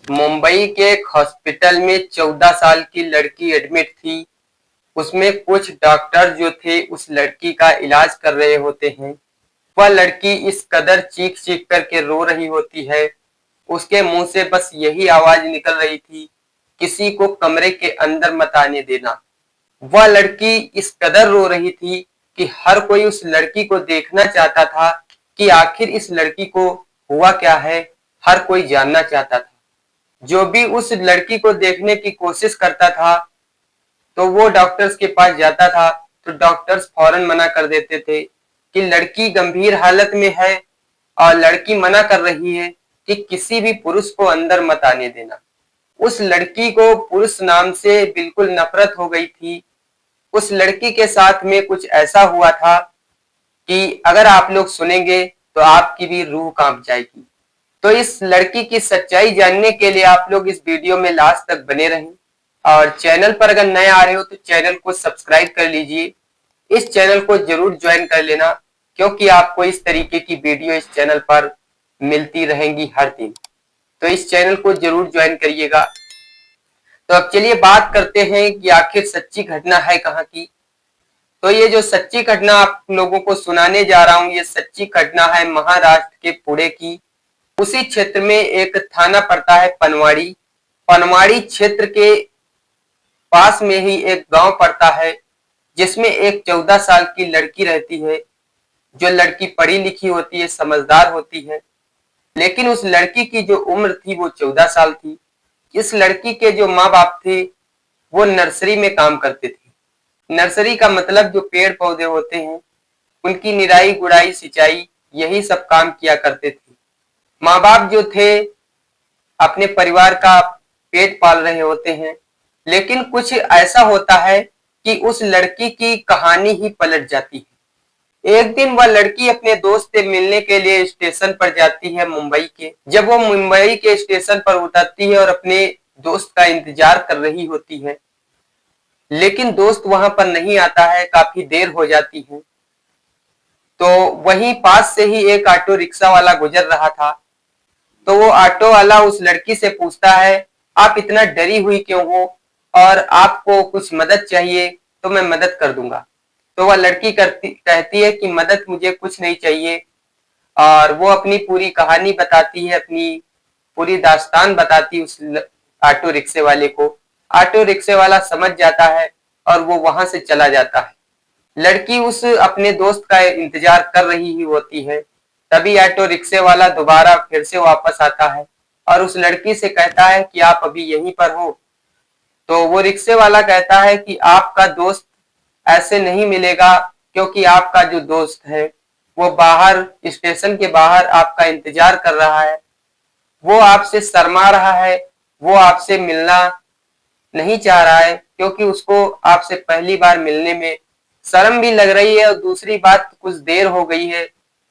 मुंबई के एक हॉस्पिटल में 14 साल की लड़की एडमिट थी। उसमें कुछ डॉक्टर जो थे उस लड़की का इलाज कर रहे होते हैं। वह लड़की इस कदर चीख चीख करके रो रही होती है। उसके मुंह से बस यही आवाज निकल रही थी, किसी को कमरे के अंदर मत आने देना। वह लड़की इस कदर रो रही थी कि हर कोई उस लड़की को देखना चाहता था कि आखिर इस लड़की को हुआ क्या है। हर कोई जानना चाहता था। जो भी उस लड़की को देखने की कोशिश करता था तो वो डॉक्टर्स के पास जाता था, तो डॉक्टर्स फौरन मना कर देते थे कि लड़की गंभीर हालत में है और लड़की मना कर रही है कि किसी भी पुरुष को अंदर मत आने देना। उस लड़की को पुरुष नाम से बिल्कुल नफरत हो गई थी। उस लड़की के साथ में कुछ ऐसा हुआ था कि अगर आप लोग सुनेंगे तो आपकी भी रूह कांप जाएगी। तो इस लड़की की सच्चाई जानने के लिए आप लोग इस वीडियो में लास्ट तक बने रहें और चैनल पर अगर नए आ रहे हो तो चैनल को सब्सक्राइब कर लीजिए। इस चैनल को जरूर ज्वाइन कर लेना, क्योंकि आपको इस तरीके की वीडियो इस चैनल पर मिलती रहेंगी हर दिन। तो इस चैनल को जरूर ज्वाइन करिएगा। तो अब चलिए बात करते हैं कि आखिर सच्ची घटना है कहाँ की। तो ये जो सच्ची घटना आप लोगों को सुनाने जा रहा हूँ, ये सच्ची घटना है महाराष्ट्र के पुणे की। उसी क्षेत्र में एक थाना पड़ता है पनवाड़ी। पनवाड़ी क्षेत्र के पास में ही एक गांव पड़ता है, जिसमें एक 14 साल की लड़की रहती है। जो लड़की पढ़ी लिखी होती है, समझदार होती है, लेकिन उस लड़की की जो उम्र थी वो 14 साल थी। इस लड़की के जो माँ बाप थे वो नर्सरी में काम करते थे। नर्सरी का मतलब जो पेड़ पौधे होते हैं उनकी निराई गुड़ाई सिंचाई यही सब काम किया करते थे। माँ बाप जो थे अपने परिवार का पेट पाल रहे होते हैं, लेकिन कुछ ऐसा होता है कि उस लड़की की कहानी ही पलट जाती है। एक दिन वह लड़की अपने दोस्त से मिलने के लिए स्टेशन पर जाती है मुंबई के। जब वो मुंबई के स्टेशन पर उतरती है और अपने दोस्त का इंतजार कर रही होती है, लेकिन दोस्त वहां पर नहीं आता है, काफी देर हो जाती है। तो वहीं पास से ही एक ऑटो रिक्शा वाला गुजर रहा था। तो वो ऑटो वाला उस लड़की से पूछता है, आप इतना डरी हुई क्यों हो और आपको कुछ मदद चाहिए तो मैं मदद कर दूंगा। तो वह लड़की कहती है कि मदद मुझे कुछ नहीं चाहिए, और वो अपनी पूरी कहानी बताती है, अपनी पूरी दास्तान बताती उस ऑटो रिक्शे वाले को। ऑटो रिक्शे वाला समझ जाता है और वो वहां से चला जाता है। लड़की उस अपने दोस्त का इंतजार कर रही ही होती है। तभी ऑटो रिक्शे वाला दोबारा फिर से वापस आता है और उस लड़की से कहता है कि आप अभी यहीं पर हो। तो वो रिक्शे वाला कहता है कि आपका दोस्त ऐसे नहीं मिलेगा, क्योंकि आपका जो दोस्त है वो बाहर स्टेशन के बाहर आपका इंतजार कर रहा है। वो आपसे शर्मा रहा है, वो आपसे मिलना नहीं चाह रहा है, क्योंकि उसको आपसे पहली बार मिलने में शर्म भी लग रही है और दूसरी बात कुछ देर हो गई है,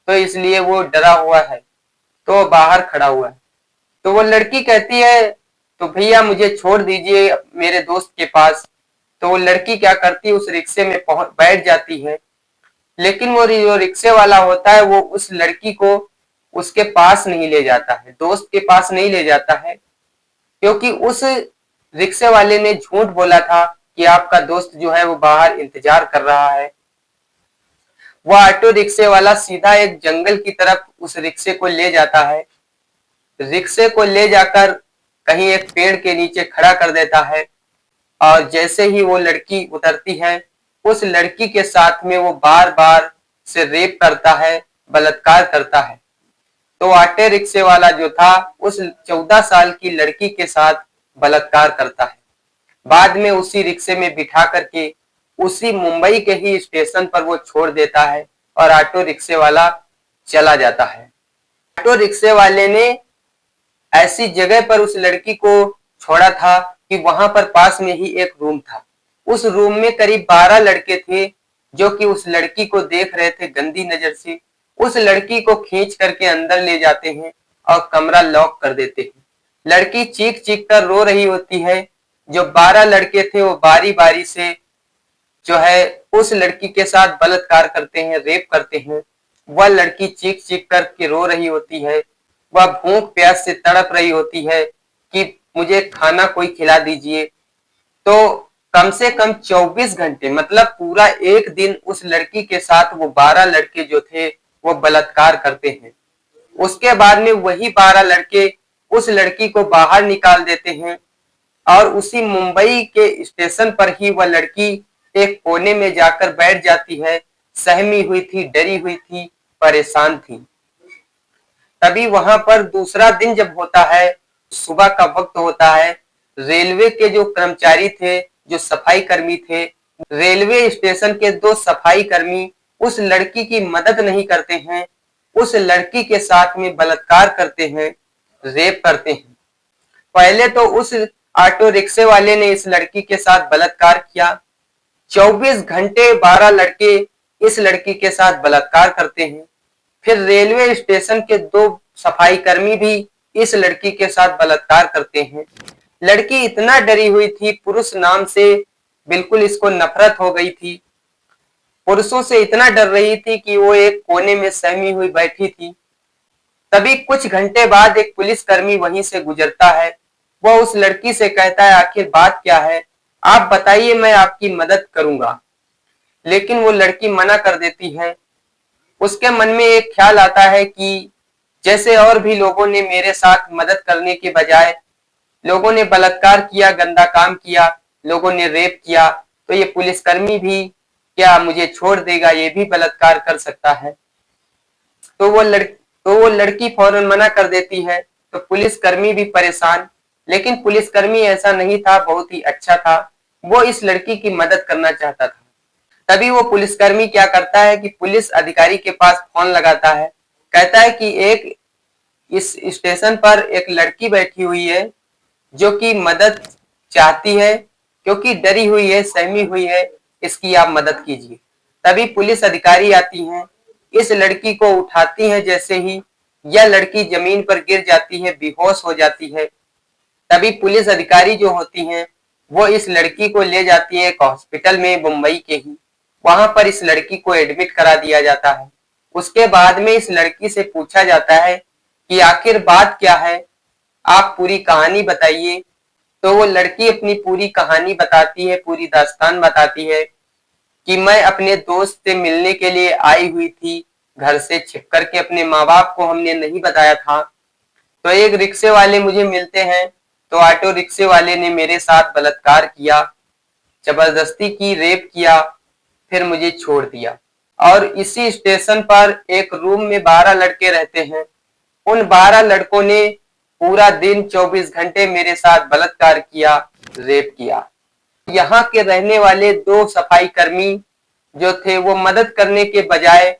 तो इसलिए वो डरा हुआ है, तो बाहर खड़ा हुआ है। तो वो लड़की कहती है, तो भैया मुझे छोड़ दीजिए मेरे दोस्त के पास। तो वो लड़की क्या करती है, उस रिक्शे में बैठ जाती है। लेकिन वो जो रिक्शे वाला होता है वो उस लड़की को उसके पास नहीं ले जाता है, दोस्त के पास नहीं ले जाता है, क्योंकि उस रिक्शे वाले ने झूठ बोला था कि आपका दोस्त जो है वो बाहर इंतजार कर रहा है। वह ऑटो रिक्शे वाला सीधा एक जंगल की तरफ उस रिक्शे को ले जाता है। रिक्शे को ले जाकर कहीं एक पेड़ के नीचे खड़ा कर देता है, और जैसे ही वो लड़की उतरती है, उस लड़की के साथ में वो बार बार से रेप करता है, बलात्कार करता है। तो ऑटो रिक्शे वाला जो था उस 14 साल की लड़की के साथ बलात्कार करता है। बाद में उसी रिक्शे में बिठा करके उसी मुंबई के ही स्टेशन पर वो छोड़ देता है और ऑटो रिक्शे वाला चला जाता है। ऑटो रिक्शे वाले ने ऐसी जगह पर उस लड़की को छोड़ा था कि वहां पर पास में ही एक रूम था। उस रूम में करीब 12 लड़के थे जो कि उस लड़की को देख रहे थे गंदी नजर से। उस लड़की को खींच करके अंदर ले जाते हैं और कमरा लॉक कर देते हैं। लड़की चीख चीख कर रो रही होती है। जो 12 लड़के थे वो बारी बारी से जो है उस लड़की के साथ बलात्कार करते हैं, रेप करते हैं। वह लड़की चीख चीख कर के रो रही होती है, वह भूख प्यास से तड़प रही होती है। कि मुझे खाना कोई खिला दीजिए। तो कम से कम 24 घंटे मतलब पूरा एक दिन उस लड़की के साथ वो 12 लड़के जो थे वो बलात्कार करते हैं। उसके बाद में वही 12 लड़के उस लड़की को बाहर निकाल देते हैं और उसी मुंबई के स्टेशन पर ही वह लड़की एक कोने में जाकर बैठ जाती है। सहमी हुई थी, डरी हुई थी, परेशान थी। तभी वहां पर दूसरा दिन जब होता है, सुबह का वक्त होता है, रेलवे के जो कर्मचारी थे, जो सफाई कर्मी थे, रेलवे स्टेशन के दो सफाई कर्मी उस लड़की की मदद नहीं करते हैं, उस लड़की के साथ में बलात्कार करते हैं, रेप करते हैं। पहले तो उस ऑटो रिक्शे वाले ने इस लड़की के साथ बलात्कार किया। 24 घंटे 12 लड़के इस लड़की के साथ बलात्कार करते हैं। फिर रेलवे स्टेशन के दो सफाई कर्मी भी इस लड़की के साथ बलात्कार करते हैं। लड़की इतना डरी हुई थी, पुरुष नाम से बिल्कुल इसको नफरत हो गई थी। पुरुषों से इतना डर रही थी कि वो एक कोने में सहमी हुई बैठी थी। तभी कुछ घंटे बाद एक पुलिसकर्मी वहीं से गुजरता है। वह उस लड़की से कहता है, आखिर बात क्या है, आप बताइए, मैं आपकी मदद करूंगा। लेकिन वो लड़की मना कर देती है। उसके मन में एक ख्याल आता है कि जैसे और भी लोगों ने मेरे साथ मदद करने के बजाय लोगों ने बलात्कार किया, गंदा काम किया, लोगों ने रेप किया, तो ये पुलिसकर्मी भी क्या मुझे छोड़ देगा, ये भी बलात्कार कर सकता है। तो वो लड़की फौरन मना कर देती है। तो पुलिसकर्मी भी परेशान, लेकिन पुलिसकर्मी ऐसा नहीं था, बहुत ही अच्छा था, वो इस लड़की की मदद करना चाहता था। तभी वो पुलिसकर्मी क्या करता है कि पुलिस अधिकारी के पास फोन लगाता है, कहता है कि एक इस स्टेशन पर एक लड़की बैठी हुई है जो कि मदद चाहती है, क्योंकि डरी हुई है, सहमी हुई है, इसकी आप मदद कीजिए। तभी पुलिस अधिकारी आती हैं, इस लड़की को उठाती हैं। जैसे ही यह लड़की जमीन पर गिर जाती है, बेहोश हो जाती है, तभी पुलिस अधिकारी जो होती हैं वो इस लड़की को ले जाती है एक हॉस्पिटल में, मुंबई के ही। वहां पर इस लड़की को एडमिट करा दिया जाता है। उसके बाद में इस लड़की से पूछा जाता है कि आखिर बात क्या है, आप पूरी कहानी बताइए। तो वो लड़की अपनी पूरी कहानी बताती है, पूरी दास्तान बताती है कि मैं अपने दोस्त से मिलने के लिए आई हुई थी, घर से छिप करके, अपने माँ बाप को हमने नहीं बताया था। तो एक रिक्शे वाले मुझे मिलते हैं, तो ऑटो रिक्शे वाले ने मेरे साथ बलात्कार किया, जबरदस्ती की, रेप किया, फिर मुझे छोड़ दिया। और इसी स्टेशन पर एक रूम में 12 लड़के रहते हैं। उन 12 लड़कों ने पूरा दिन 24 घंटे मेरे साथ बलात्कार किया, रेप किया। यहाँ के रहने वाले दो सफाई कर्मी जो थे वो मदद करने के बजाय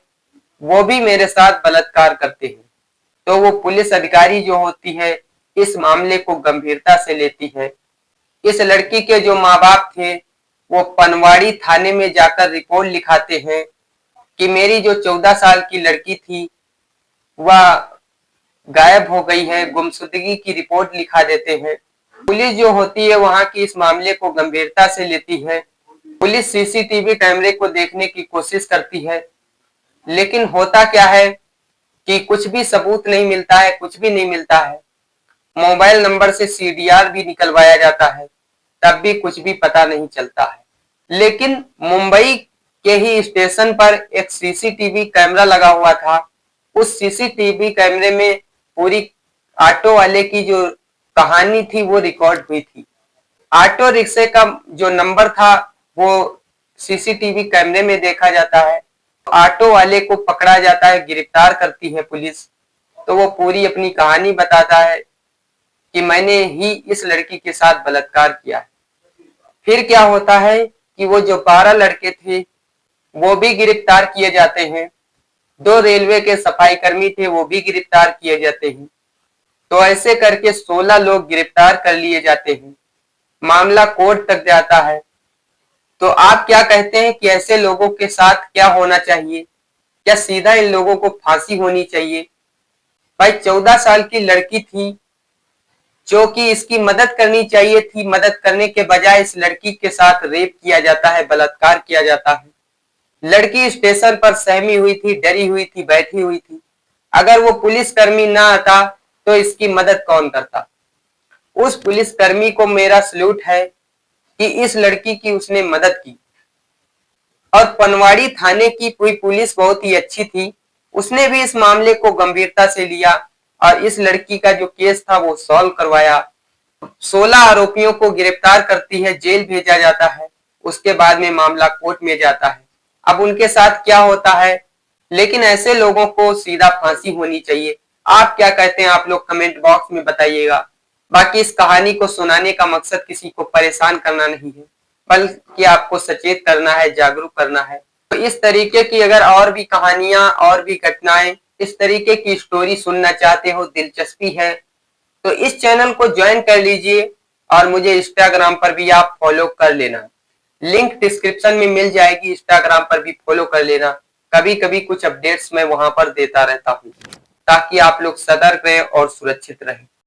वो भी मेरे साथ बलात्कार करते हैं। तो वो पुलिस अधिकारी जो होती है इस मामले को गंभीरता से लेती है। इस लड़की के जो माँ बाप थे वो पनवाड़ी थाने में जाकर रिपोर्ट लिखाते हैं कि मेरी जो 14 साल की लड़की थी वह गायब हो गई है, गुमशुदगी की रिपोर्ट लिखा देते हैं। पुलिस जो होती है वहां की इस मामले को गंभीरता से लेती है। पुलिस सीसीटीवी कैमरे को देखने की कोशिश करती है, लेकिन होता क्या है कि कुछ भी सबूत नहीं मिलता है, कुछ भी नहीं मिलता है। मोबाइल नंबर से सीडीआर भी निकलवाया जाता है, तब भी कुछ भी पता नहीं चलता है। लेकिन मुंबई के ही स्टेशन पर एक सीसीटीवी कैमरा लगा हुआ था। उस सीसीटीवी कैमरे में पूरी ऑटो वाले की जो कहानी थी वो रिकॉर्ड हुई थी। ऑटो रिक्शे का जो नंबर था वो सीसीटीवी कैमरे में देखा जाता है। ऑटो वाले को पकड़ा जाता है, गिरफ्तार करती है पुलिस। तो वो पूरी अपनी कहानी बताता है कि मैंने ही इस लड़की के साथ बलात्कार किया है। फिर क्या होता है कि वो जो 12 लड़के थे वो भी गिरफ्तार किए जाते हैं। 2 रेलवे के सफाई कर्मी थे, वो भी गिरफ्तार किए जाते हैं। तो ऐसे करके 16 लोग गिरफ्तार कर लिए जाते हैं। मामला कोर्ट तक जाता है। तो आप क्या कहते हैं कि ऐसे लोगों के साथ क्या होना चाहिए? क्या सीधा इन लोगों को फांसी होनी चाहिए? भाई 14 साल की लड़की थी जो कि इसकी मदद करनी चाहिए थी, मदद करने के बजाय इस लड़की के साथ रेप किया जाता है, बलात्कार किया जाता है। लड़की स्टेशन पर सहमी हुई थी, डरी हुई थी, बैठी हुई थी। अगर वो पुलिसकर्मी ना आता तो इसकी मदद कौन करता? उस पुलिसकर्मी को मेरा सल्यूट है कि इस लड़की की उसने मदद की। और पनवाड़ी थाने की पूरी पुलिस बहुत ही अच्छी थी, उसने भी इस मामले को गंभीरता से लिया और इस लड़की का जो केस था वो सॉल्व करवाया। 16 आरोपियों को गिरफ्तार करती है, जेल भेजा जाता है, उसके बाद में मामला कोर्ट में जाता है। अब उनके साथ क्या होता है, लेकिन ऐसे लोगों को सीधा फांसी होनी चाहिए। आप क्या कहते हैं, आप लोग कमेंट बॉक्स में बताइएगा। बाकी इस कहानी को सुनाने का मकसद किसी को परेशान करना नहीं है, बल्कि आपको सचेत करना है, जागरूक करना है। तो इस तरीके की अगर और भी कहानियां और भी घटनाएं, इस तरीके की स्टोरी सुनना चाहते हो, दिलचस्पी है, तो इस चैनल को ज्वाइन कर लीजिए और मुझे इंस्टाग्राम पर भी आप फॉलो कर लेना। लिंक डिस्क्रिप्शन में मिल जाएगी, इंस्टाग्राम पर भी फॉलो कर लेना। कभी कभी कुछ अपडेट्स मैं वहां पर देता रहता हूँ, ताकि आप लोग सतर्क रहें और सुरक्षित रहें।